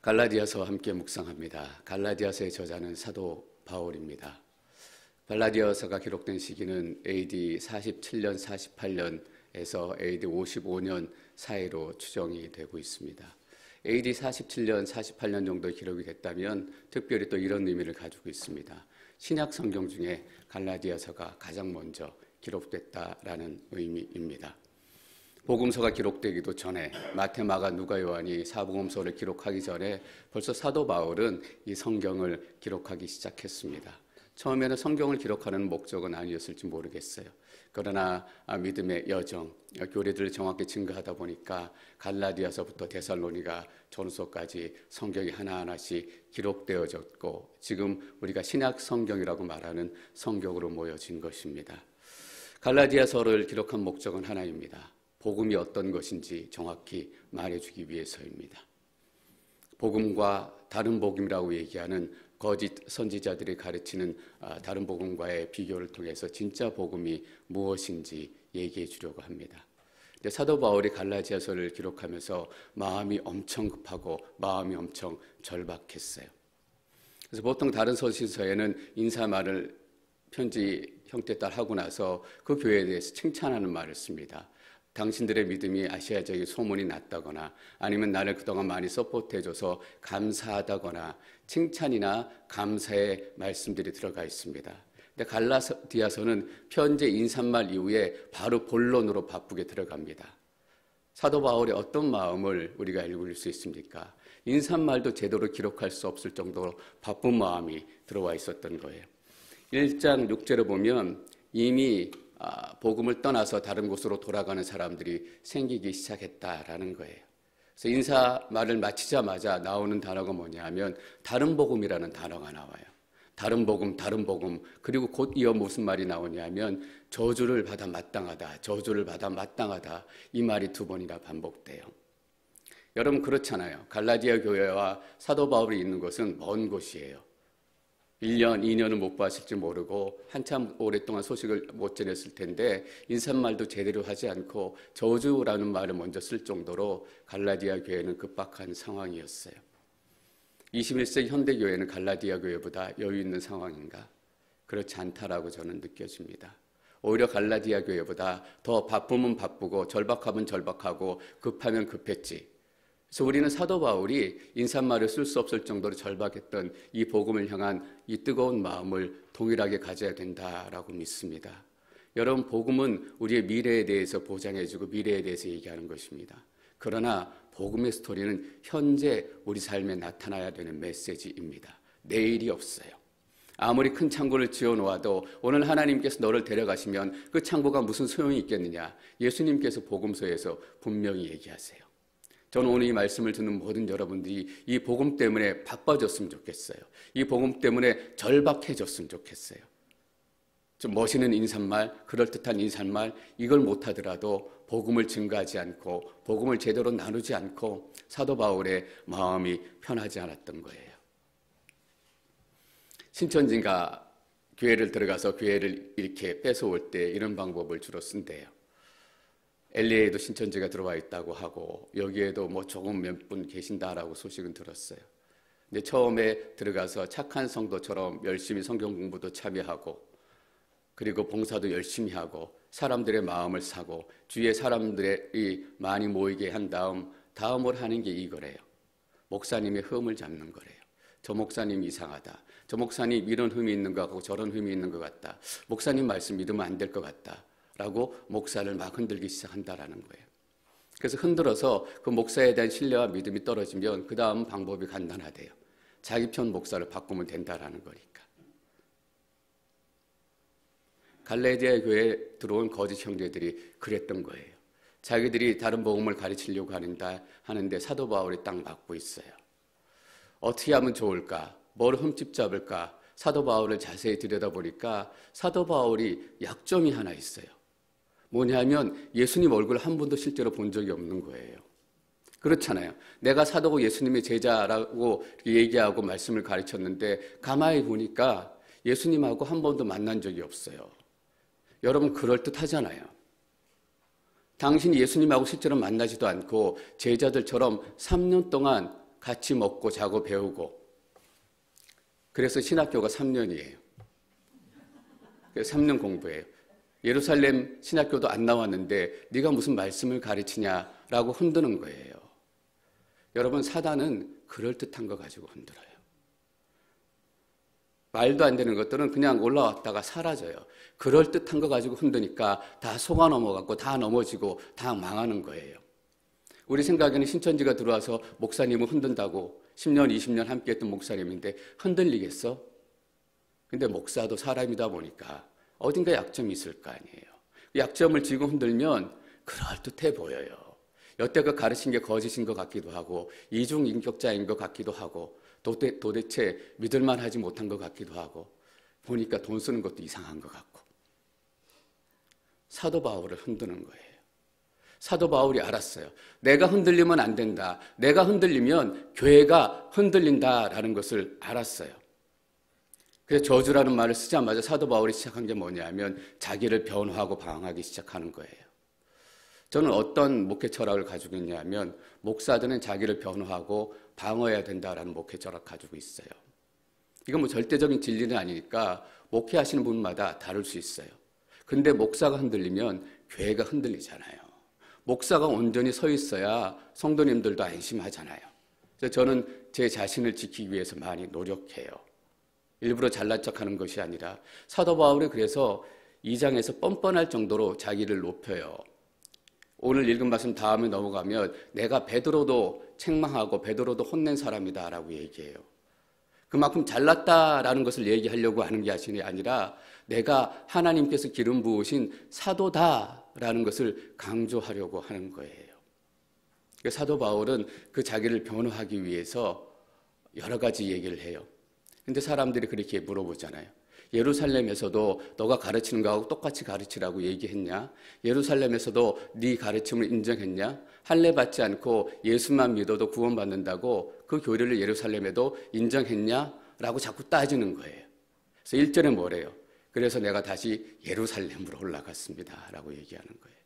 갈라디아서 함께 묵상합니다. 갈라디아서의 저자는 사도 바울입니다. 갈라디아서가 기록된 시기는 AD 47년, 48년에서 AD 55년 사이로 추정이 되고 있습니다. AD 47년, 48년 정도 기록이 됐다면 특별히 또 이런 의미를 가지고 있습니다. 신약 성경 중에 갈라디아서가 가장 먼저 기록됐다라는 의미입니다. 복음서가 기록되기도 전에 마태, 마가, 누가, 요한이 사복음서를 기록하기 전에 벌써 사도 바울은 이 성경을 기록하기 시작했습니다. 처음에는 성경을 기록하는 목적은 아니었을지 모르겠어요. 그러나 믿음의 여정, 교리들을 정확히 증거하다 보니까 갈라디아서부터 데살로니가 전후서까지 성경이 하나하나씩 기록되어졌고 지금 우리가 신약 성경이라고 말하는 성경으로 모여진 것입니다. 갈라디아서를 기록한 목적은 하나입니다. 복음이 어떤 것인지 정확히 말해주기 위해서입니다. 복음과 다른 복음이라고 얘기하는 거짓 선지자들이 가르치는 다른 복음과의 비교를 통해서 진짜 복음이 무엇인지 얘기해 주려고 합니다. 근데 사도 바울이 갈라디아서를 기록하면서 마음이 엄청 급하고 마음이 엄청 절박했어요. 그래서 보통 다른 서신서에는 인사말을 편지 형태 따라 하고 나서 그 교회에 대해서 칭찬하는 말을 씁니다. 당신들의 믿음이 아시아적인 소문이 났다거나 아니면 나를 그동안 많이 서포트해줘서 감사하다거나 칭찬이나 감사의 말씀들이 들어가 있습니다. 근데 갈라디아서는 편지 인사말 이후에 바로 본론으로 바쁘게 들어갑니다. 사도 바울의 어떤 마음을 우리가 읽을 수 있습니까? 인사말도 제대로 기록할 수 없을 정도로 바쁜 마음이 들어와 있었던 거예요. 1장 6절을 보면 이미 복음을 떠나서 다른 곳으로 돌아가는 사람들이 생기기 시작했다라는 거예요. 그래서 인사말을 마치자마자 나오는 단어가 뭐냐면 다른 복음이라는 단어가 나와요. 다른 복음, 그리고 곧 이어 무슨 말이 나오냐면 저주를 받아 마땅하다, 저주를 받아 마땅하다, 이 말이 두 번이나 반복돼요. 여러분 그렇잖아요. 갈라디아 교회와 사도 바울이 있는 곳은 먼 곳이에요. 1년, 2년은 못 봤을지 모르고 한참 오랫동안 소식을 못 전했을 텐데 인사말도 제대로 하지 않고 저주라는 말을 먼저 쓸 정도로 갈라디아 교회는 급박한 상황이었어요. 21세기 현대교회는 갈라디아 교회보다 여유 있는 상황인가? 그렇지 않다라고 저는 느껴집니다. 오히려 갈라디아 교회보다 더 바쁘면 바쁘고 절박하면 절박하고 급하면 급했지. 그래서 우리는 사도 바울이 인사말을 쓸 수 없을 정도로 절박했던 이 복음을 향한 이 뜨거운 마음을 동일하게 가져야 된다라고 믿습니다. 여러분 복음은 우리의 미래에 대해서 보장해주고 미래에 대해서 얘기하는 것입니다. 그러나 복음의 스토리는 현재 우리 삶에 나타나야 되는 메시지입니다. 내일이 없어요. 아무리 큰 창고를 지어놓아도 오늘 하나님께서 너를 데려가시면 그 창고가 무슨 소용이 있겠느냐. 예수님께서 복음서에서 분명히 얘기하세요. 저는 오늘 이 말씀을 듣는 모든 여러분들이 이 복음 때문에 바빠졌으면 좋겠어요. 이 복음 때문에 절박해졌으면 좋겠어요. 좀 멋있는 인사말, 그럴듯한 인사말 이걸 못하더라도 복음을 증거하지 않고 복음을 제대로 나누지 않고 사도 바울의 마음이 편하지 않았던 거예요. 신천지가 교회를 들어가서 교회를 이렇게 뺏어올 때 이런 방법을 주로 쓴대요. LA에도 신천지가 들어와 있다고 하고 여기에도 뭐 조금 몇 분 계신다라고 소식은 들었어요. 근데 처음에 들어가서 착한 성도처럼 열심히 성경 공부도 참여하고 그리고 봉사도 열심히 하고 사람들의 마음을 사고 주위에 사람들이 많이 모이게 한 다음으로 하는 게 이거래요. 목사님의 흠을 잡는 거래요. 저 목사님 이상하다. 저 목사님 이런 흠이 있는 것 같고 저런 흠이 있는 것 같다. 목사님 말씀 믿으면 안 될 것 같다. 라고 목사를 막 흔들기 시작한다라는 거예요. 그래서 흔들어서 그 목사에 대한 신뢰와 믿음이 떨어지면 그 다음 방법이 간단하대요. 자기 편 목사를 바꾸면 된다라는 거니까. 갈라디아 교회에 들어온 거짓 형제들이 그랬던 거예요. 자기들이 다른 복음을 가르치려고 하는데 사도 바울이 딱 막고 있어요. 어떻게 하면 좋을까? 뭘 흠집 잡을까? 사도 바울을 자세히 들여다보니까 사도 바울이 약점이 하나 있어요. 뭐냐면 예수님 얼굴 한 번도 실제로 본 적이 없는 거예요. 그렇잖아요. 내가 사도고 예수님의 제자라고 얘기하고 말씀을 가르쳤는데 가만히 보니까 예수님하고 한 번도 만난 적이 없어요. 여러분 그럴듯하잖아요. 당신이 예수님하고 실제로 만나지도 않고 제자들처럼 3년 동안 같이 먹고 자고 배우고. 그래서 신학교가 3년이에요. 3년 공부해요. 예루살렘 신학교도 안 나왔는데 네가 무슨 말씀을 가르치냐라고 흔드는 거예요. 여러분, 사단은 그럴듯한 거 가지고 흔들어요. 말도 안 되는 것들은 그냥 올라왔다가 사라져요. 그럴듯한 거 가지고 흔드니까 다 속아 넘어갔고 다 넘어지고 다 망하는 거예요. 우리 생각에는 신천지가 들어와서 목사님을 흔든다고 10년, 20년 함께했던 목사님인데 흔들리겠어? 근데 목사도 사람이다 보니까 어딘가 약점이 있을 거 아니에요. 약점을 쥐고 흔들면 그럴듯해 보여요. 여태껏 가르친 게 거짓인 것 같기도 하고 이중인격자인 것 같기도 하고 도대체 믿을만 하지 못한 것 같기도 하고 보니까 돈 쓰는 것도 이상한 것 같고. 사도 바울을 흔드는 거예요. 사도 바울이 알았어요. 내가 흔들리면 안 된다. 내가 흔들리면 교회가 흔들린다라는 것을 알았어요. 그래서 저주라는 말을 쓰자마자 사도 바울이 시작한 게 뭐냐면 자기를 변호하고 방황하기 시작하는 거예요. 저는 어떤 목회 철학을 가지고 있냐면 목사들은 자기를 변호하고 방어해야 된다라는 목회 철학을 가지고 있어요. 이건 뭐 절대적인 진리는 아니니까 목회하시는 분마다 다를 수 있어요. 근데 목사가 흔들리면 교회가 흔들리잖아요. 목사가 온전히 서 있어야 성도님들도 안심하잖아요. 그래서 저는 제 자신을 지키기 위해서 많이 노력해요. 일부러 잘난 척하는 것이 아니라 사도 바울이 그래서 2장에서 뻔뻔할 정도로 자기를 높여요. 오늘 읽은 말씀 다음에 넘어가면 내가 베드로도 책망하고 베드로도 혼낸 사람이다라고 얘기해요. 그만큼 잘났다라는 것을 얘기하려고 하는 게 아니라 내가 하나님께서 기름 부으신 사도다라는 것을 강조하려고 하는 거예요. 사도 바울은 그 자기를 변호하기 위해서 여러 가지 얘기를 해요. 근데 사람들이 그렇게 물어보잖아요. 예루살렘에서도 너가 가르치는 거하고 똑같이 가르치라고 얘기했냐? 예루살렘에서도 네 가르침을 인정했냐? 할례 받지 않고 예수만 믿어도 구원받는다고 그 교리를 예루살렘에도 인정했냐? 라고 자꾸 따지는 거예요. 그래서 1절에 뭐래요? 그래서 내가 다시 예루살렘으로 올라갔습니다. 라고 얘기하는 거예요.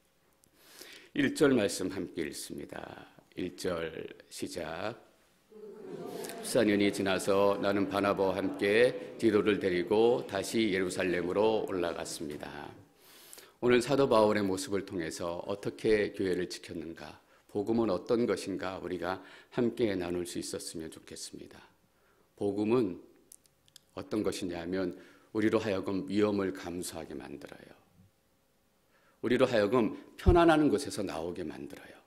1절 말씀 함께 읽습니다. 1절 시작. 14년이 지나서 나는 바나바와 함께 디도를 데리고 다시 예루살렘으로 올라갔습니다. 오늘 사도 바울의 모습을 통해서 어떻게 교회를 지켰는가, 복음은 어떤 것인가 우리가 함께 나눌 수 있었으면 좋겠습니다. 복음은 어떤 것이냐면 우리로 하여금 위험을 감수하게 만들어요. 우리로 하여금 편안한 곳에서 나오게 만들어요.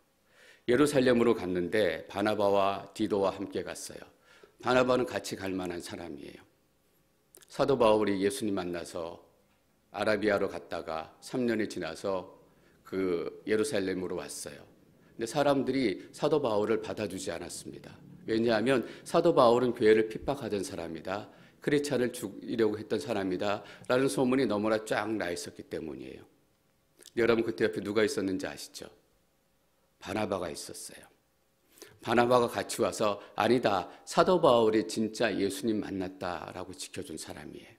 예루살렘으로 갔는데 바나바와 디도와 함께 갔어요. 바나바는 같이 갈 만한 사람이에요. 사도 바울이 예수님 만나서 아라비아로 갔다가 3년이 지나서 그 예루살렘으로 왔어요. 근데 사람들이 사도 바울을 받아주지 않았습니다. 왜냐하면 사도 바울은 교회를 핍박하던 사람이다. 크리스찬을 죽이려고 했던 사람이다. 라는 소문이 너무나 쫙 나 있었기 때문이에요. 여러분 그때 옆에 누가 있었는지 아시죠? 바나바가 있었어요. 바나바가 같이 와서 아니다, 사도 바울이 진짜 예수님 만났다라고 지켜준 사람이에요.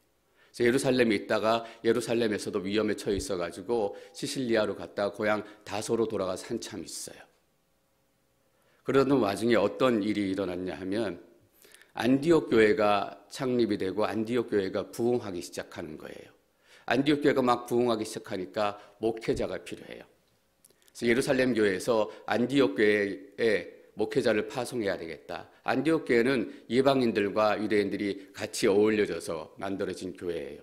그래서 예루살렘에 있다가 예루살렘에서도 위험에 처해 있어가지고 시실리아로 갔다가 고향 다소로 돌아가서 한참 있어요. 그러던 와중에 어떤 일이 일어났냐 하면 안디옥 교회가 창립이 되고 안디옥 교회가 부흥하기 시작하는 거예요. 안디옥 교회가 막 부흥하기 시작하니까 목회자가 필요해요. 그래서 예루살렘 교회에서 안디옥 교회에 목회자를 파송해야 되겠다. 안디옥 교회는 이방인들과 유대인들이 같이 어울려져서 만들어진 교회예요.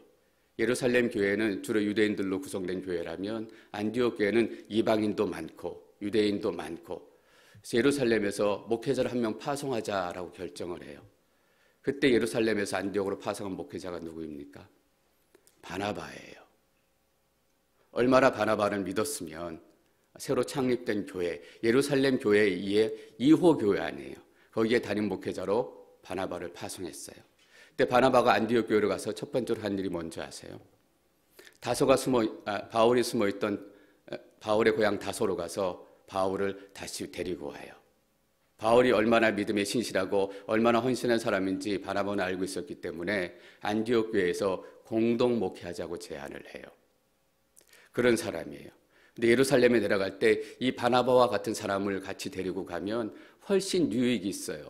예루살렘 교회는 주로 유대인들로 구성된 교회라면 안디옥 교회는 이방인도 많고 유대인도 많고, 그래서 예루살렘에서 목회자를 한 명 파송하자라고 결정을 해요. 그때 예루살렘에서 안디옥으로 파송한 목회자가 누구입니까? 바나바예요. 얼마나 바나바를 믿었으면 새로 창립된 교회, 예루살렘 교회의 2호 교회 아니에요. 거기에 담임 목회자로 바나바를 파송했어요. 그때 바나바가 안디옥 교회로 가서 첫 번째로 한 일이 뭔지 아세요? 바울이 숨어있던 바울의 고향 다소로 가서 바울을 다시 데리고 와요. 바울이 얼마나 믿음에 신실하고 얼마나 헌신한 사람인지 바나바는 알고 있었기 때문에 안디옥 교회에서 공동 목회하자고 제안을 해요. 그런 사람이에요. 근데 예루살렘에 내려갈 때 이 바나바와 같은 사람을 같이 데리고 가면 훨씬 유익이 있어요.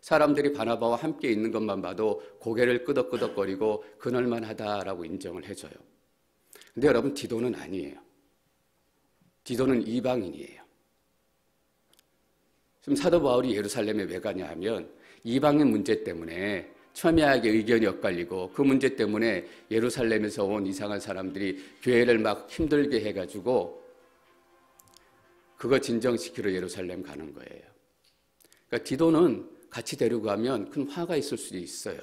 사람들이 바나바와 함께 있는 것만 봐도 고개를 끄덕끄덕거리고 그럴만하다라고 인정을 해줘요. 근데 여러분, 디도는 아니에요. 디도는 이방인이에요. 지금 사도 바울이 예루살렘에 왜 가냐 하면 이방인 문제 때문에 첨예하게 의견이 엇갈리고 그 문제 때문에 예루살렘에서 온 이상한 사람들이 교회를 막 힘들게 해가지고 그거 진정시키러 예루살렘 가는 거예요. 그러니까 디도는 같이 데리고 가면 큰 화가 있을 수도 있어요.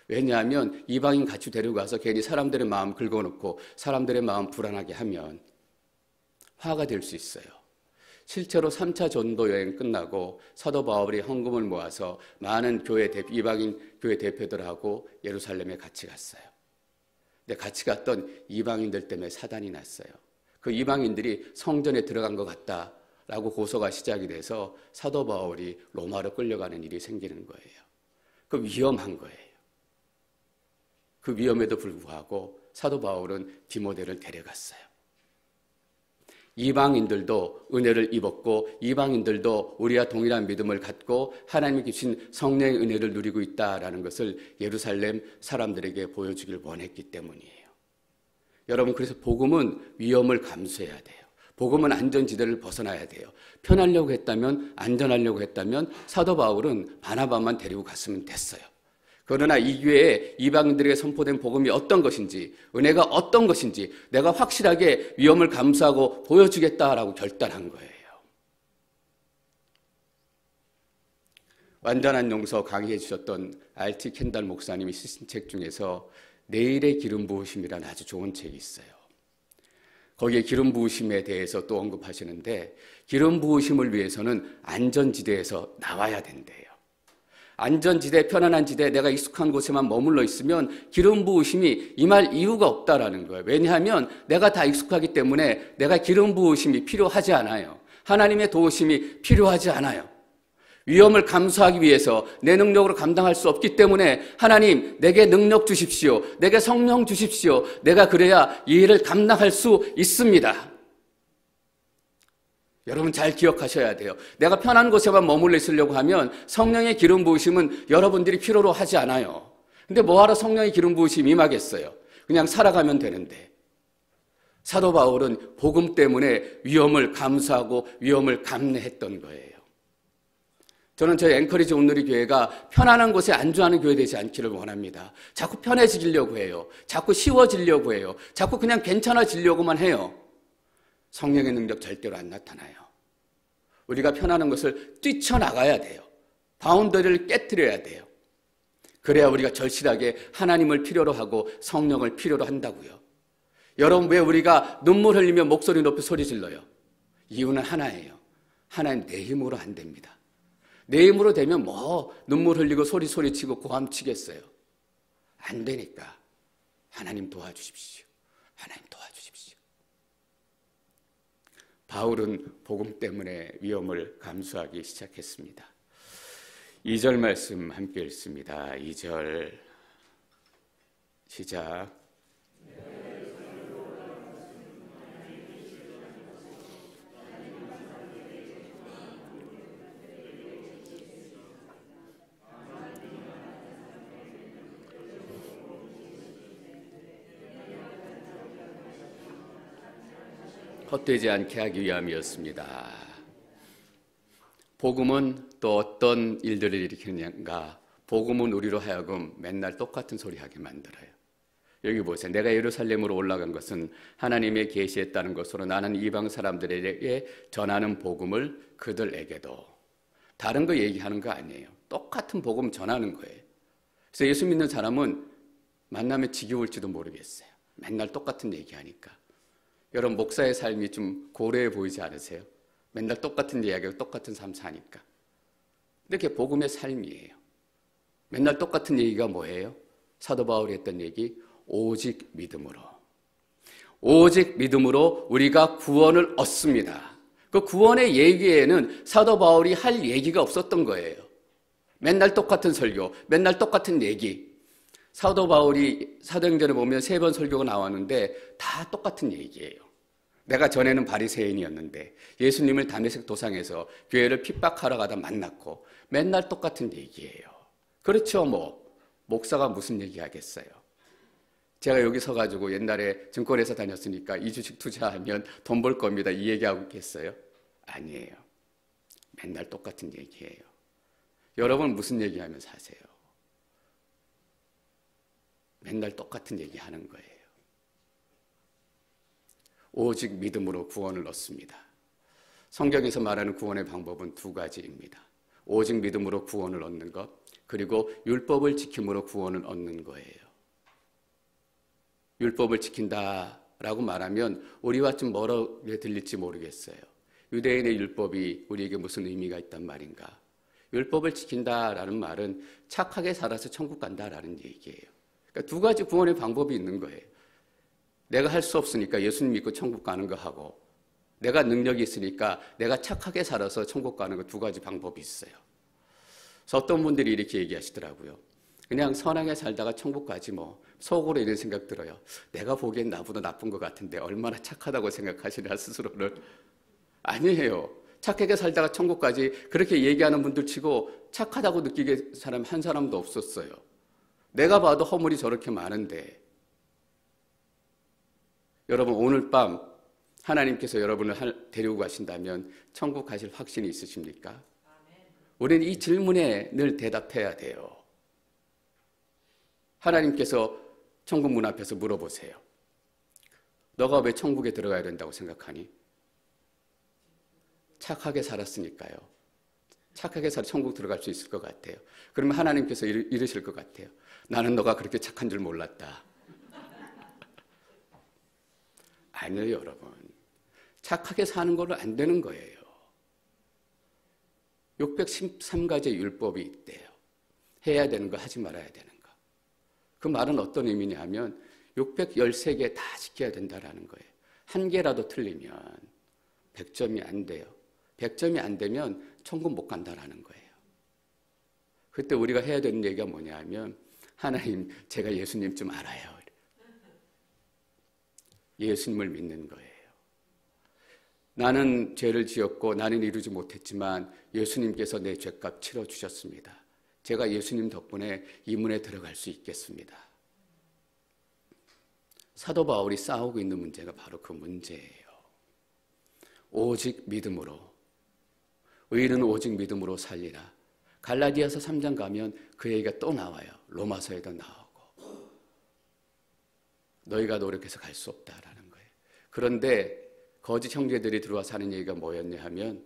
왜냐하면 이방인 같이 데리고 가서 괜히 사람들의 마음 긁어놓고 사람들의 마음 불안하게 하면 화가 될 수 있어요. 실제로 3차 전도 여행 끝나고 사도 바울이 헌금을 모아서 많은 이방인 교회 대표들하고 예루살렘에 같이 갔어요. 근데 같이 갔던 이방인들 때문에 사단이 났어요. 그 이방인들이 성전에 들어간 것 같다라고 고소가 시작이 돼서 사도 바울이 로마로 끌려가는 일이 생기는 거예요. 그 위험한 거예요. 그 위험에도 불구하고 사도 바울은 디모데를 데려갔어요. 이방인들도 은혜를 입었고 이방인들도 우리와 동일한 믿음을 갖고 하나님이 주신 성령의 은혜를 누리고 있다라는 것을 예루살렘 사람들에게 보여주길 원했기 때문이에요. 여러분, 그래서 복음은 위험을 감수해야 돼요. 복음은 안전지대를 벗어나야 돼요. 편하려고 했다면, 안전하려고 했다면 사도 바울은 바나바만 데리고 갔으면 됐어요. 그러나 이 교회에 이방인들에게 선포된 복음이 어떤 것인지, 은혜가 어떤 것인지 내가 확실하게 위험을 감수하고 보여주겠다라고 결단한 거예요. 완전한 용서 강의해 주셨던 R.T. 켄달 목사님이 쓰신 책 중에서 내일의 기름 부으심이라는 아주 좋은 책이 있어요. 거기에 기름 부으심에 대해서 또 언급하시는데 기름 부으심을 위해서는 안전지대에서 나와야 된대요. 안전지대, 편안한 지대, 내가 익숙한 곳에만 머물러 있으면 기름 부으심이 임할 이유가 없다라는 거예요. 왜냐하면 내가 다 익숙하기 때문에 내가 기름 부으심이 필요하지 않아요. 하나님의 도우심이 필요하지 않아요. 위험을 감수하기 위해서 내 능력으로 감당할 수 없기 때문에 하나님, 내게 능력 주십시오. 내게 성령 주십시오. 내가 그래야 이 일을 감당할 수 있습니다. 여러분 잘 기억하셔야 돼요. 내가 편한 곳에만 머물러 있으려고 하면 성령의 기름 부으심은 여러분들이 필요로 하지 않아요. 근데 뭐하러 성령의 기름 부으심이 임하겠어요? 그냥 살아가면 되는데. 사도 바울은 복음 때문에 위험을 감수하고 위험을 감내했던 거예요. 저는 저희 앵커리지 온누리 교회가 편안한 곳에 안주하는 교회 되지 않기를 원합니다. 자꾸 편해지려고 해요. 자꾸 쉬워지려고 해요. 자꾸 그냥 괜찮아지려고만 해요. 성령의 능력 절대로 안 나타나요. 우리가 편안한 것을 뛰쳐나가야 돼요. 바운더리를 깨트려야 돼요. 그래야 우리가 절실하게 하나님을 필요로 하고 성령을 필요로 한다고요. 여러분, 왜 우리가 눈물 흘리며 목소리 높이 소리 질러요? 이유는 하나예요. 하나님, 내 힘으로 안 됩니다. 내 힘으로 되면 뭐 눈물 흘리고 소리치고 고함치겠어요. 안 되니까 하나님 도와주십시오. 하나님 도와주십시오. 바울은 복음 때문에 위험을 감수하기 시작했습니다. 2절 말씀 함께 읽습니다. 2절 시작. 헛되지 않게 하기 위함이었습니다. 복음은 또 어떤 일들을 일으키는가? 복음은 우리로 하여금 맨날 똑같은 소리 하게 만들어요. 여기 보세요. 내가 예루살렘으로 올라간 것은 하나님의 계시했다는 것으로 나는 이방 사람들에게 전하는 복음을 그들에게도. 다른 거 얘기하는 거 아니에요. 똑같은 복음 전하는 거예요. 그래서 예수 믿는 사람은 만나면 지겨울지도 모르겠어요. 맨날 똑같은 얘기하니까. 여러분, 목사의 삶이 좀 고래해 보이지 않으세요? 맨날 똑같은 이야기하고 똑같은 삶 사니까. 근데 그게 복음의 삶이에요. 맨날 똑같은 얘기가 뭐예요? 사도 바울이 했던 얘기, 오직 믿음으로. 오직 믿음으로 우리가 구원을 얻습니다. 그 구원의 얘기에는 사도 바울이 할 얘기가 없었던 거예요. 맨날 똑같은 설교, 맨날 똑같은 얘기. 사도 바울이 사도행전에 보면 3번 설교가 나왔는데 다 똑같은 얘기예요. 내가 전에는 바리새인이었는데 예수님을 다메섹 도상에서 교회를 핍박하러 가다 만났고 맨날 똑같은 얘기예요. 그렇죠, 목사가 무슨 얘기 하겠어요. 제가 여기 서가지고 옛날에 증권회사 다녔으니까 이 주식 투자하면 돈 벌 겁니다, 이 얘기하고 있겠어요? 아니에요. 맨날 똑같은 얘기예요. 여러분 무슨 얘기하면 사세요? 맨날 똑같은 얘기하는 거예요. 오직 믿음으로 구원을 얻습니다. 성경에서 말하는 구원의 방법은 두 가지입니다. 오직 믿음으로 구원을 얻는 것, 그리고 율법을 지킴으로 구원을 얻는 거예요. 율법을 지킨다라고 말하면 우리와 좀 멀게 들릴지 모르겠어요. 유대인의 율법이 우리에게 무슨 의미가 있단 말인가? 율법을 지킨다라는 말은 착하게 살아서 천국 간다라는 얘기예요. 그러니까 두 가지 구원의 방법이 있는 거예요. 내가 할 수 없으니까 예수님 믿고 천국 가는 거 하고, 내가 능력이 있으니까 내가 착하게 살아서 천국 가는 거 두 가지 방법이 있어요. 그래서 어떤 분들이 이렇게 얘기하시더라고요. 그냥 선하게 살다가 천국 가지 속으로 이런 생각 들어요. 내가 보기엔 나보다 나쁜 것 같은데 얼마나 착하다고 생각하시나 스스로를. 아니에요. 착하게 살다가 천국 가지 그렇게 얘기하는 분들 치고 착하다고 느끼게 사람 한 사람도 없었어요. 내가 봐도 허물이 저렇게 많은데. 여러분 오늘 밤 하나님께서 여러분을 데리고 가신다면 천국 가실 확신이 있으십니까? 우리는 이 질문에 늘 대답해야 돼요. 하나님께서 천국 문 앞에서 물어보세요. 너가 왜 천국에 들어가야 된다고 생각하니? 착하게 살았으니까요. 착하게 살아 천국 들어갈 수 있을 것 같아요. 그러면 하나님께서 이러실 것 같아요. 나는 너가 그렇게 착한 줄 몰랐다. 아니에요, 여러분. 착하게 사는 걸로 안 되는 거예요. 613가지의 율법이 있대요. 해야 되는 거, 하지 말아야 되는 거. 그 말은 어떤 의미냐 하면 613개 다 지켜야 된다라는 거예요. 한 개라도 틀리면 100점이 안 돼요. 100점이 안 되면 천국 못 간다라는 거예요. 그때 우리가 해야 되는 얘기가 뭐냐 하면 하나님, 제가 예수님 좀 알아요. 예수님을 믿는 거예요. 나는 죄를 지었고 나는 이루지 못했지만 예수님께서 내 죄값 치러주셨습니다. 제가 예수님 덕분에 이 문에 들어갈 수 있겠습니다. 사도 바울이 싸우고 있는 문제가 바로 그 문제예요. 오직 믿음으로, 의인은 오직 믿음으로 살리라. 갈라디아서 3장 가면 그 얘기가 또 나와요. 로마서에도 나오고. 너희가 노력해서 갈 수 없다라는 거예요. 그런데 거짓 형제들이 들어와서 하는 얘기가 뭐였냐 하면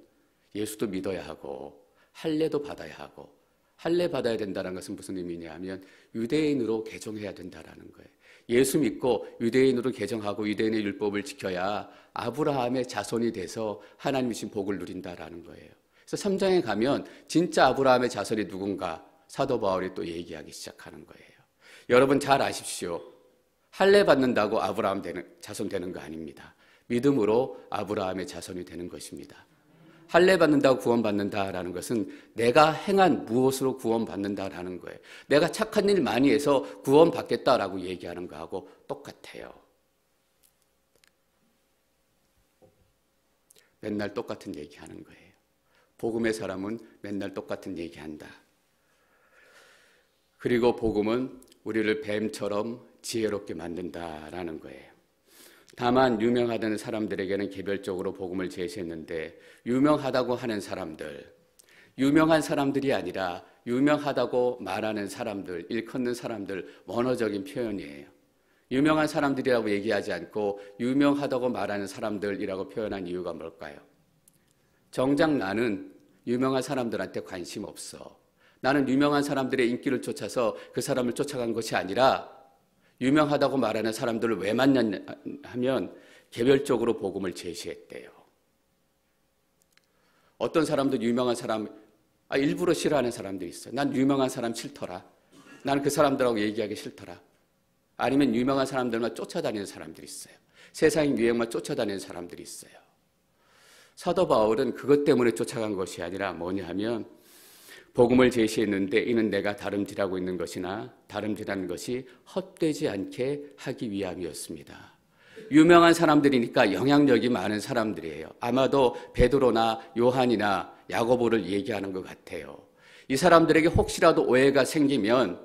예수도 믿어야 하고 할례도 받아야 하고, 할례 받아야 된다는 것은 무슨 의미냐 하면 유대인으로 개종해야 된다라는 거예요. 예수 믿고 유대인으로 개종하고 유대인의 율법을 지켜야 아브라함의 자손이 돼서 하나님 주신 복을 누린다라는 거예요. 그래서 3장에 가면 진짜 아브라함의 자손이 누군가 사도 바울이 또 얘기하기 시작하는 거예요. 여러분 잘 아십시오. 할례 받는다고 아브라함 자손 되는 거 아닙니다. 믿음으로 아브라함의 자손이 되는 것입니다. 할례 받는다고 구원받는다라는 것은 내가 행한 무엇으로 구원받는다라는 거예요. 내가 착한 일 많이 해서 구원받겠다라고 얘기하는 거하고 똑같아요. 맨날 똑같은 얘기하는 거예요. 복음의 사람은 맨날 똑같은 얘기한다. 그리고 복음은 우리를 뱀처럼 지혜롭게 만든다라는 거예요. 다만 유명하다는 사람들에게는 개별적으로 복음을 제시했는데 유명하다고 하는 사람들, 유명한 사람들이 아니라 유명하다고 말하는 사람들, 일컫는 사람들, 원어적인 표현이에요. 유명한 사람들이라고 얘기하지 않고 유명하다고 말하는 사람들이라고 표현한 이유가 뭘까요? 정작 나는 유명한 사람들한테 관심 없어. 나는 유명한 사람들의 인기를 쫓아서 그 사람을 쫓아간 것이 아니라 유명하다고 말하는 사람들을 왜 만났냐 하면 개별적으로 복음을 제시했대요. 어떤 사람도 유명한 사람, 일부러 싫어하는 사람들이 있어요. 난 유명한 사람 싫더라. 나는 그 사람들하고 얘기하기 싫더라. 아니면 유명한 사람들만 쫓아다니는 사람들이 있어요. 세상의 유행만 쫓아다니는 사람들이 있어요. 사도 바울은 그것 때문에 쫓아간 것이 아니라 뭐냐 하면 복음을 제시했는데 이는 내가 다름질하고 있는 것이나 다름질하는 것이 헛되지 않게 하기 위함이었습니다. 유명한 사람들이니까 영향력이 많은 사람들이에요. 아마도 베드로나 요한이나 야고보를 얘기하는 것 같아요. 이 사람들에게 혹시라도 오해가 생기면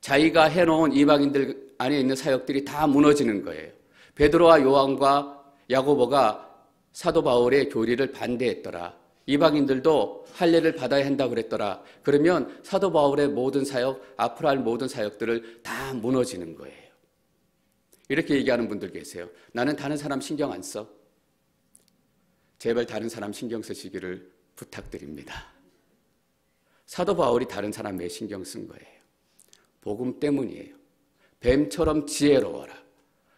자기가 해놓은 이방인들 안에 있는 사역들이 다 무너지는 거예요. 베드로와 요한과 야고보가 사도 바울의 교리를 반대했더라. 이방인들도 할례를 받아야 한다고 그랬더라. 그러면 사도 바울의 모든 사역, 앞으로 할 모든 사역들을 다 무너지는 거예요. 이렇게 얘기하는 분들 계세요. 나는 다른 사람 신경 안 써. 제발 다른 사람 신경 쓰시기를 부탁드립니다. 사도 바울이 다른 사람 왜 신경 쓴 거예요? 복음 때문이에요. 뱀처럼 지혜로워라.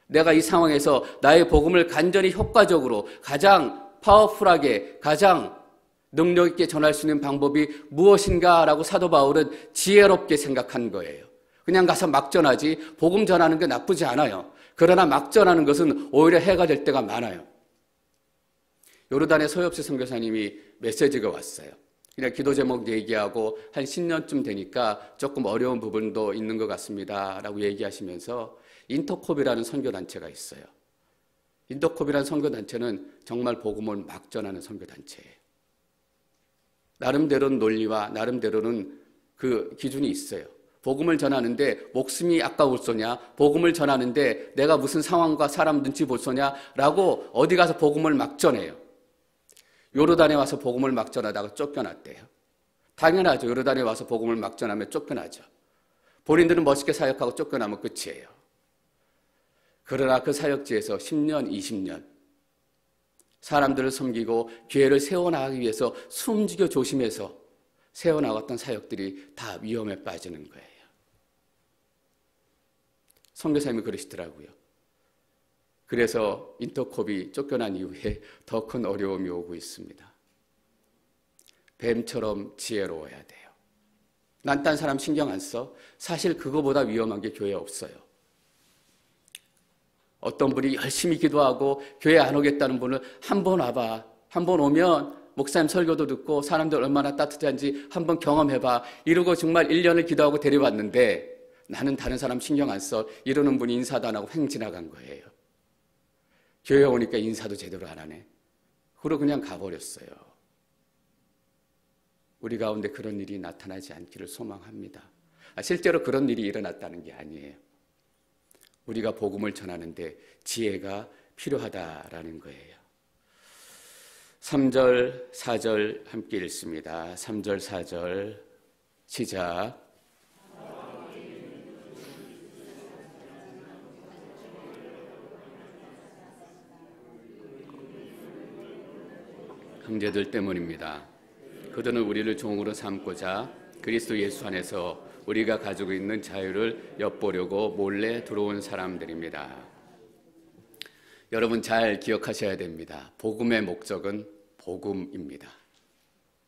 내가 이 상황에서 나의 복음을 간절히 효과적으로 가장 파워풀하게 가장 능력 있게 전할 수 있는 방법이 무엇인가라고 사도 바울은 지혜롭게 생각한 거예요. 그냥 가서 막 전하지 복음 전하는 게 나쁘지 않아요. 그러나 막 전하는 것은 오히려 해가 될 때가 많아요. 요르단의 소엽시 선교사님이 메시지가 왔어요. 그냥 기도 제목 얘기하고 한 10년쯤 되니까 조금 어려운 부분도 있는 것 같습니다 라고 얘기하시면서 인터콥이라는 선교단체가 있어요. 인터콥이라는 선교단체는 정말 복음을 막 전하는 선교단체예요. 나름대로는 논리와 나름대로는 그 기준이 있어요. 복음을 전하는데 목숨이 아까울 소냐, 복음을 전하는데 내가 무슨 상황과 사람 눈치 볼 소냐라고 어디 가서 복음을 막 전해요. 요르단에 와서 복음을 막 전하다가 쫓겨났대요. 당연하죠. 요르단에 와서 복음을 막 전하면 쫓겨나죠. 본인들은 멋있게 사역하고 쫓겨나면 끝이에요. 그러나 그 사역지에서 10년, 20년 사람들을 섬기고 교회를 세워나가기 위해서 숨죽여 조심해서 세워나갔던 사역들이 다 위험에 빠지는 거예요. 선교사님이 그러시더라고요. 그래서 인터콥이 쫓겨난 이후에 더 큰 어려움이 오고 있습니다. 뱀처럼 지혜로워야 돼요. 난 딴 사람 신경 안 써. 사실 그거보다 위험한 게 교회에 없어요. 어떤 분이 열심히 기도하고 교회 안 오겠다는 분을 한번 와봐. 한번 오면 목사님 설교도 듣고 사람들 얼마나 따뜻한지 한번 경험해봐. 이러고 정말 1년을 기도하고 데려왔는데 나는 다른 사람 신경 안 써. 이러는 분이 인사도 안 하고 횡 지나간 거예요. 교회 오니까 인사도 제대로 안 하네. 그러고 그냥 가버렸어요. 우리 가운데 그런 일이 나타나지 않기를 소망합니다. 실제로 그런 일이 일어났다는 게 아니에요. 우리가 복음을 전하는데 지혜가 필요하다라는 거예요. 3절, 4절 함께 읽습니다. 3절, 4절 시작. 형제들 때문입니다. 그들은 우리를 종으로 삼고자 그리스도 예수 안에서 우리가 가지고 있는 자유를 엿보려고 몰래 들어온 사람들입니다. 여러분 잘 기억하셔야 됩니다. 복음의 목적은 복음입니다.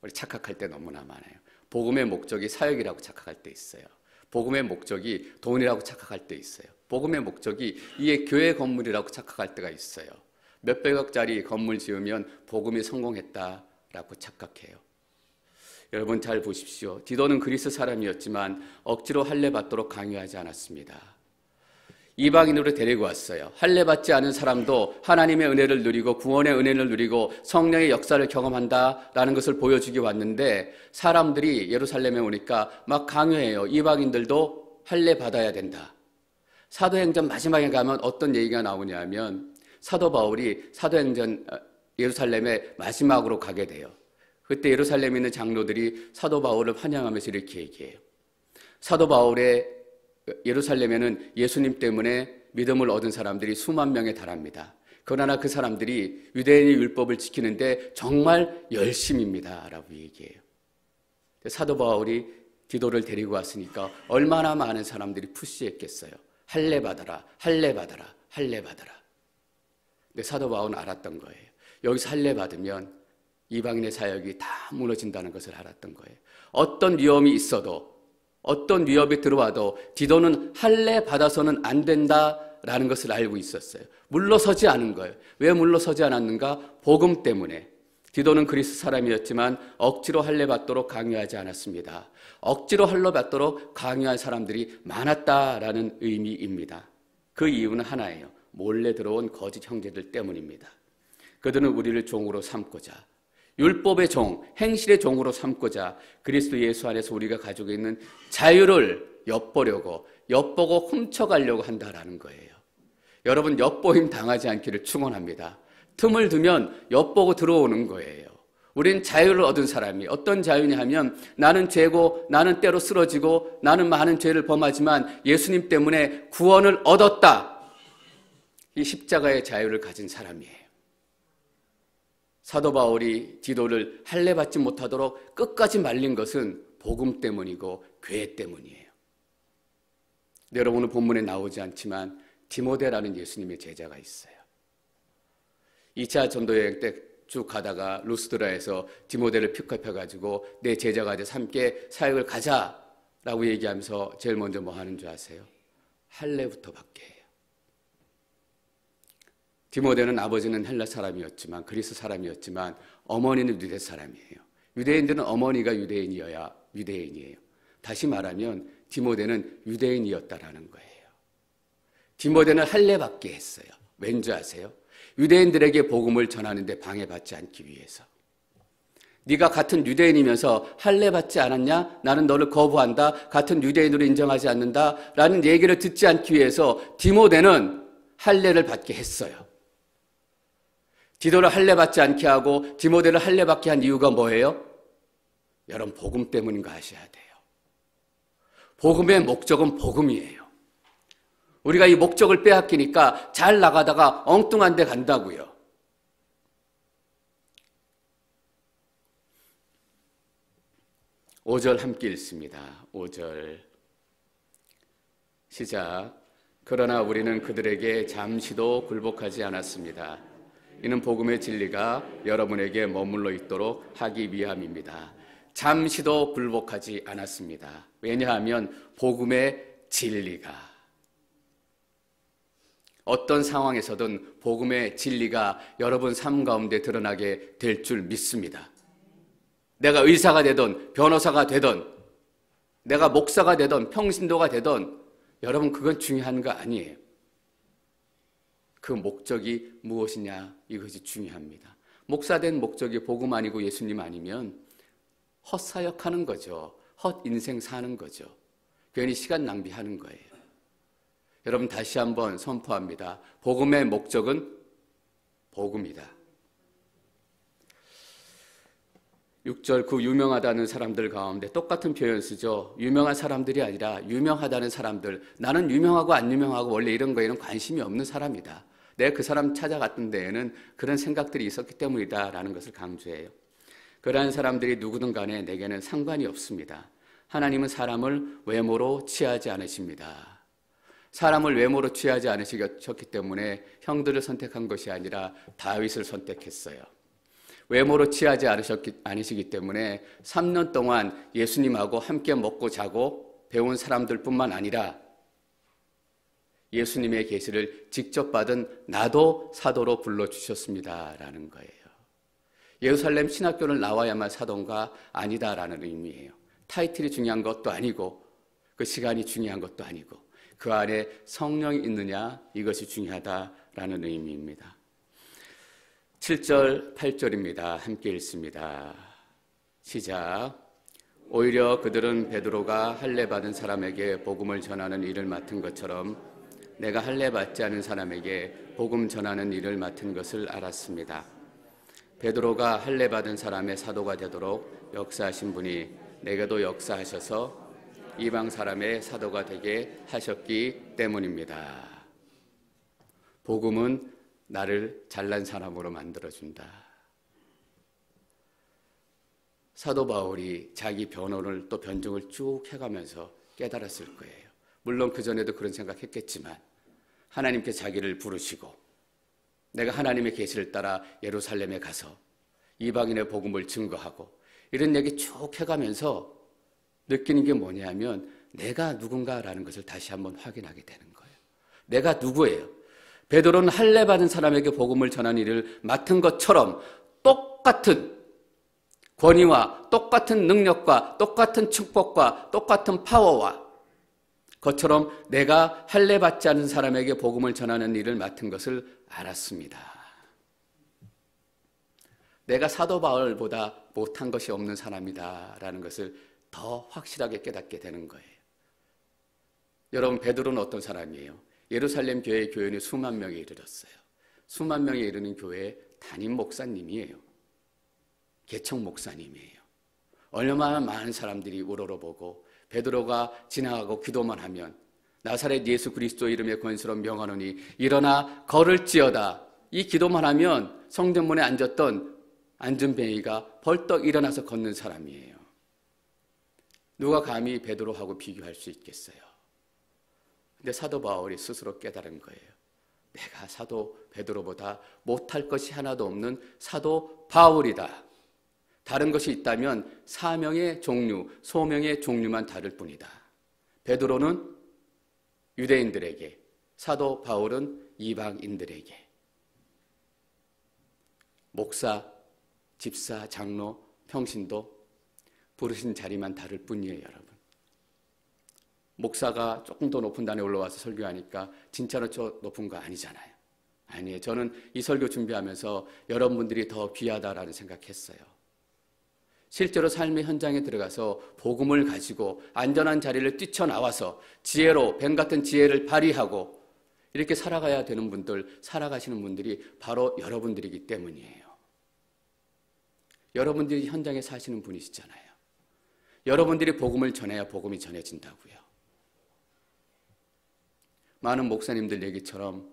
우리 착각할 때 너무나 많아요. 복음의 목적이 사역이라고 착각할 때 있어요. 복음의 목적이 돈이라고 착각할 때 있어요. 복음의 목적이 이게 교회 건물이라고 착각할 때가 있어요. 몇백억짜리 건물 지으면 복음이 성공했다라고 착각해요. 여러분 잘 보십시오. 디도는 그리스 사람이었지만 억지로 할례 받도록 강요하지 않았습니다. 이방인으로 데리고 왔어요. 할례 받지 않은 사람도 하나님의 은혜를 누리고 구원의 은혜를 누리고 성령의 역사를 경험한다라는 것을 보여주기 왔는데 사람들이 예루살렘에 오니까 막 강요해요. 이방인들도 할례 받아야 된다. 사도행전 마지막에 가면 어떤 얘기가 나오냐면 사도 바울이 사도행전 예루살렘에 마지막으로 가게 돼요. 그때 예루살렘에 있는 장로들이 사도 바울을 환영하면서 이렇게 얘기해요. 사도 바울의 예루살렘에는 예수님 때문에 믿음을 얻은 사람들이 수만 명에 달합니다. 그러나 그 사람들이 유대인의 율법을 지키는데 정말 열심입니다 라고 얘기해요. 사도 바울이 디도를 데리고 왔으니까 얼마나 많은 사람들이 푸시했겠어요. 할례 받아라, 할례 받아라, 할례 받아라. 근데 사도 바울은 알았던 거예요. 여기서 할례 받으면 이방인의 사역이 다 무너진다는 것을 알았던 거예요. 어떤 위험이 있어도 어떤 위협이 들어와도 디도는 할례 받아서는 안 된다라는 것을 알고 있었어요. 물러서지 않은 거예요. 왜 물러서지 않았는가? 복음 때문에. 디도는 그리스 사람이었지만 억지로 할례 받도록 강요하지 않았습니다. 억지로 할례 받도록 강요한 사람들이 많았다라는 의미입니다. 그 이유는 하나예요. 몰래 들어온 거짓 형제들 때문입니다. 그들은 우리를 종으로 삼고자, 율법의 종, 행실의 종으로 삼고자 그리스도 예수 안에서 우리가 가지고 있는 자유를 엿보고 훔쳐가려고 한다라는 거예요. 여러분, 엿보임 당하지 않기를 축원합니다. 틈을 두면 엿보고 들어오는 거예요. 우린 자유를 얻은 사람이 어떤 자유냐 하면 나는 죄고 나는 때로 쓰러지고 나는 많은 죄를 범하지만 예수님 때문에 구원을 얻었다. 이 십자가의 자유를 가진 사람이에요. 사도 바울이 디도를 할례받지 못하도록 끝까지 말린 것은 복음 때문이고 교회 때문이에요. 여러분, 오늘 본문에 나오지 않지만 디모데라는 예수님의 제자가 있어요. 2차 전도여행 때 쭉 가다가 루스드라에서 디모데를 픽업해가지고 내 제자가 돼서 함께 사역을 가자라고 얘기하면서 제일 먼저 뭐 하는 줄 아세요? 할례부터 받게 해요. 디모데는 아버지는 헬라 사람이었지만 그리스 사람이었지만 어머니는 유대 사람이에요. 유대인들은 어머니가 유대인이어야 유대인이에요. 다시 말하면 디모데는 유대인이었다라는 거예요. 디모데는 할례 받게 했어요. 왠지 아세요? 유대인들에게 복음을 전하는데 방해받지 않기 위해서. 네가 같은 유대인이면서 할례 받지 않았냐? 나는 너를 거부한다. 같은 유대인으로 인정하지 않는다. 라는 얘기를 듣지 않기 위해서 디모데는 할례를 받게 했어요. 디도를 할례 받지 않게 하고 디모데를 할례 받게 한 이유가 뭐예요? 여러분, 복음 때문인 거 아셔야 돼요. 복음의 목적은 복음이에요. 우리가 이 목적을 빼앗기니까 잘 나가다가 엉뚱한 데 간다고요. 오절 함께 읽습니다. 5절 시작. 그러나 우리는 그들에게 잠시도 굴복하지 않았습니다. 이는 복음의 진리가 여러분에게 머물러 있도록 하기 위함입니다. 잠시도 굴복하지 않았습니다. 왜냐하면 복음의 진리가, 어떤 상황에서든 복음의 진리가 여러분 삶 가운데 드러나게 될 줄 믿습니다. 내가 의사가 되든 변호사가 되든 내가 목사가 되든 평신도가 되든 여러분, 그건 중요한 거 아니에요. 그 목적이 무엇이냐, 이것이 중요합니다. 목사 된 목적이 복음 아니고 예수님 아니면 헛사역하는 거죠. 헛인생 사는 거죠. 괜히 시간 낭비하는 거예요. 여러분, 다시 한번 선포합니다. 복음의 목적은 복음이다. 6절, 그 유명하다는 사람들 가운데 똑같은 표현 쓰죠. 유명한 사람들이 아니라 유명하다는 사람들. 나는 유명하고 안 유명하고 원래 이런 거에는 관심이 없는 사람이다. 내가 그 사람 찾아갔던 데에는 그런 생각들이 있었기 때문이다 라는 것을 강조해요. 그러한 사람들이 누구든 간에 내게는 상관이 없습니다. 하나님은 사람을 외모로 취하지 않으십니다. 사람을 외모로 취하지 않으셨기 때문에 형들을 선택한 것이 아니라 다윗을 선택했어요. 외모로 취하지 않으시기 때문에 3년 동안 예수님하고 함께 먹고 자고 배운 사람들뿐만 아니라 예수님의 계시를 직접 받은 나도 사도로 불러주셨습니다라는 거예요. 예루살렘 신학교를 나와야만 사도인가? 아니다라는 의미예요. 타이틀이 중요한 것도 아니고 그 시간이 중요한 것도 아니고 그 안에 성령이 있느냐, 이것이 중요하다라는 의미입니다. 7절, 8절입니다. 함께 읽습니다. 시작. 오히려 그들은 베드로가 할례 받은 사람에게 복음을 전하는 일을 맡은 것처럼 내가 할례 받지 않은 사람에게 복음 전하는 일을 맡은 것을 알았습니다. 베드로가 할례 받은 사람의 사도가 되도록 역사하신 분이 내게도 역사하셔서 이방 사람의 사도가 되게 하셨기 때문입니다. 복음은 나를 잘난 사람으로 만들어준다. 사도 바울이 자기 변호를 또 변증을 쭉 해가면서 깨달았을 거예요. 물론 그전에도 그런 생각했겠지만 하나님께 자기를 부르시고 내가 하나님의 계시를 따라 예루살렘에 가서 이방인의 복음을 증거하고 이런 얘기 쭉 해가면서 느끼는 게 뭐냐면 내가 누군가라는 것을 다시 한번 확인하게 되는 거예요. 내가 누구예요? 베드로는 할례 받은 사람에게 복음을 전하는 일을 맡은 것처럼 똑같은 권위와 똑같은 능력과 똑같은 축복과 똑같은 파워와 것처럼 내가 할례 받지 않은 사람에게 복음을 전하는 일을 맡은 것을 알았습니다. 내가 사도 바울보다 못한 것이 없는 사람이다라는 것을 더 확실하게 깨닫게 되는 거예요. 여러분, 베드로는 어떤 사람이에요? 예루살렘 교회의 교인이 수만 명에 이르렀어요. 수만 명에 이르는 교회의 담임 목사님이에요. 개척 목사님이에요. 얼마나 많은 사람들이 우러러보고 베드로가 지나가고 기도만 하면 나사렛 예수 그리스도 이름의 권세로 명하노니 일어나 걸을지어다. 이 기도만 하면 성전문에 앉았던 안전뱅이가 벌떡 일어나서 걷는 사람이에요. 누가 감히 베드로하고 비교할 수 있겠어요? 근데 사도 바울이 스스로 깨달은 거예요. 내가 사도 베드로보다 못할 것이 하나도 없는 사도 바울이다. 다른 것이 있다면 사명의 종류, 소명의 종류만 다를 뿐이다. 베드로는 유대인들에게, 사도 바울은 이방인들에게. 목사, 집사, 장로, 평신도 부르신 자리만 다를 뿐이에요, 여러분. 목사가 조금 더 높은 단에 올라와서 설교하니까 진짜로 저 높은 거 아니잖아요. 아니에요. 저는 이 설교 준비하면서 여러분들이 더 귀하다라는 생각했어요. 실제로 삶의 현장에 들어가서 복음을 가지고 안전한 자리를 뛰쳐나와서 지혜로, 뱀 같은 지혜를 발휘하고 이렇게 살아가야 되는 분들, 살아가시는 분들이 바로 여러분들이기 때문이에요. 여러분들이 현장에 사시는 분이시잖아요. 여러분들이 복음을 전해야 복음이 전해진다고요. 많은 목사님들 얘기처럼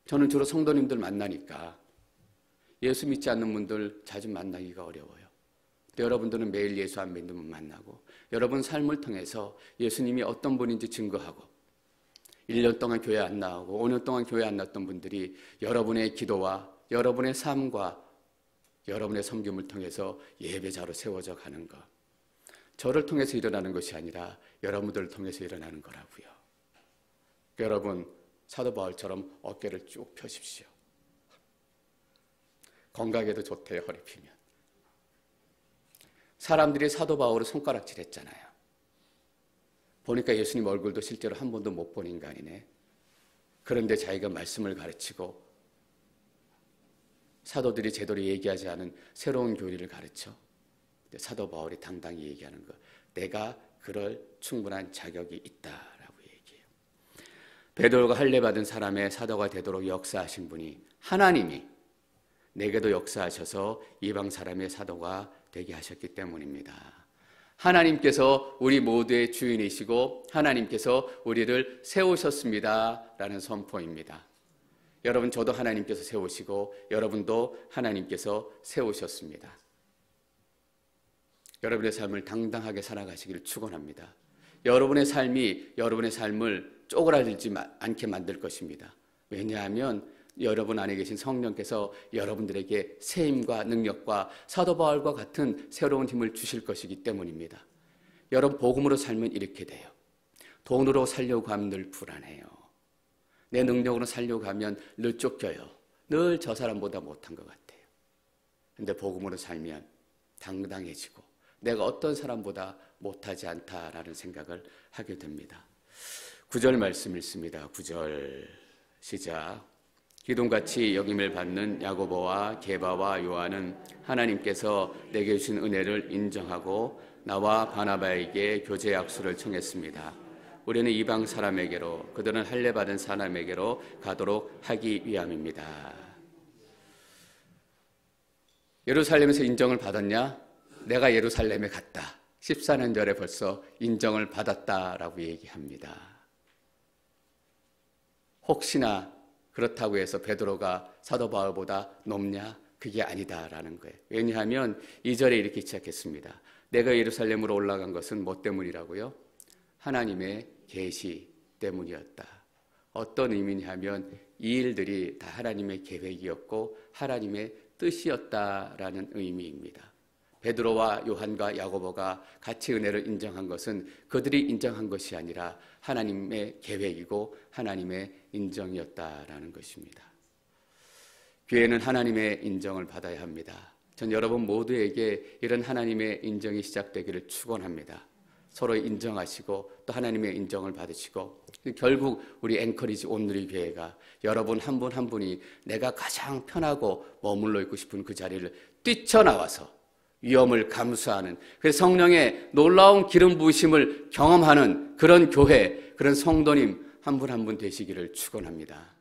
저는 주로 성도님들 만나니까 예수 믿지 않는 분들 자주 만나기가 어려워요. 여러분들은 매일 예수 안 믿는 분 만나고 여러분 삶을 통해서 예수님이 어떤 분인지 증거하고 1년 동안 교회 안 나오고 5년 동안 교회 안 나왔던 분들이 여러분의 기도와 여러분의 삶과 여러분의 섬김을 통해서 예배자로 세워져 가는 것. 저를 통해서 일어나는 것이 아니라 여러분들을 통해서 일어나는 거라고요. 여러분, 사도 바울처럼 어깨를 쭉 펴십시오. 건강에도 좋대요, 허리 피면. 사람들이 사도 바울을 손가락질했잖아요. 보니까 예수님 얼굴도 실제로 한 번도 못 본 인간이네. 그런데 자기가 말씀을 가르치고 사도들이 제대로 얘기하지 않은 새로운 교리를 가르쳐. 사도 바울이 당당히 얘기하는 거. 내가 그럴 충분한 자격이 있다라고 얘기해요. 베드로가 할례 받은 사람의 사도가 되도록 역사하신 분이 하나님이 내게도 역사하셔서 이방 사람의 사도가 되게 하셨기 때문입니다. 하나님께서 우리 모두의 주인이시고 하나님께서 우리를 세우셨습니다 라는 선포입니다. 여러분, 저도 하나님께서 세우시고 여러분도 하나님께서 세우셨습니다. 여러분의 삶을 당당하게 살아가시기를 축원합니다. 여러분의 삶이 여러분의 삶을 쪼그라들지 않게 만들 것입니다. 왜냐하면 여러분 안에 계신 성령께서 여러분들에게 세임과 능력과 사도 바울과 같은 새로운 힘을 주실 것이기 때문입니다. 여러분, 복음으로 살면 이렇게 돼요. 돈으로 살려고 하면 늘 불안해요. 내 능력으로 살려고 하면 늘 쫓겨요. 늘 저 사람보다 못한 것 같아요. 그런데 복음으로 살면 당당해지고 내가 어떤 사람보다 못하지 않다라는 생각을 하게 됩니다. 9절 말씀 읽습니다. 9절 시작. 기둥같이 여김을 받는 야고보와 게바와 요한은 하나님께서 내게 주신 은혜를 인정하고 나와 바나바에게 교제 약수를 청했습니다. 우리는 이방 사람에게로, 그들은 할례 받은 사람에게로 가도록 하기 위함입니다. 예루살렘에서 인정을 받았냐? 내가 예루살렘에 갔다. 14년 전에 벌써 인정을 받았다라고 얘기합니다. 혹시나 그렇다고 해서 베드로가 사도 바울보다 높냐? 그게 아니다라는 거예요. 왜냐하면 2절에 이렇게 시작했습니다. 내가 예루살렘으로 올라간 것은 뭐 때문이라고요? 하나님의 계시 때문이었다. 어떤 의미냐면 이 일들이 다 하나님의 계획이었고 하나님의 뜻이었다라는 의미입니다. 베드로와 요한과 야고보가 같이 은혜를 인정한 것은 그들이 인정한 것이 아니라 하나님의 계획이고 하나님의 인정이었다라는 것입니다. 교회는 하나님의 인정을 받아야 합니다. 전 여러분 모두에게 이런 하나님의 인정이 시작되기를 축원합니다. 서로 인정하시고 또 하나님의 인정을 받으시고 결국 우리 앵커리지 온누리 교회가 여러분 한 분 한 분이 내가 가장 편하고 머물러 있고 싶은 그 자리를 뛰쳐나와서 위험을 감수하는 그 성령의 놀라운 기름 부으심을 경험하는 그런 교회, 그런 성도님 한 분 한 분 되시기를 축원합니다.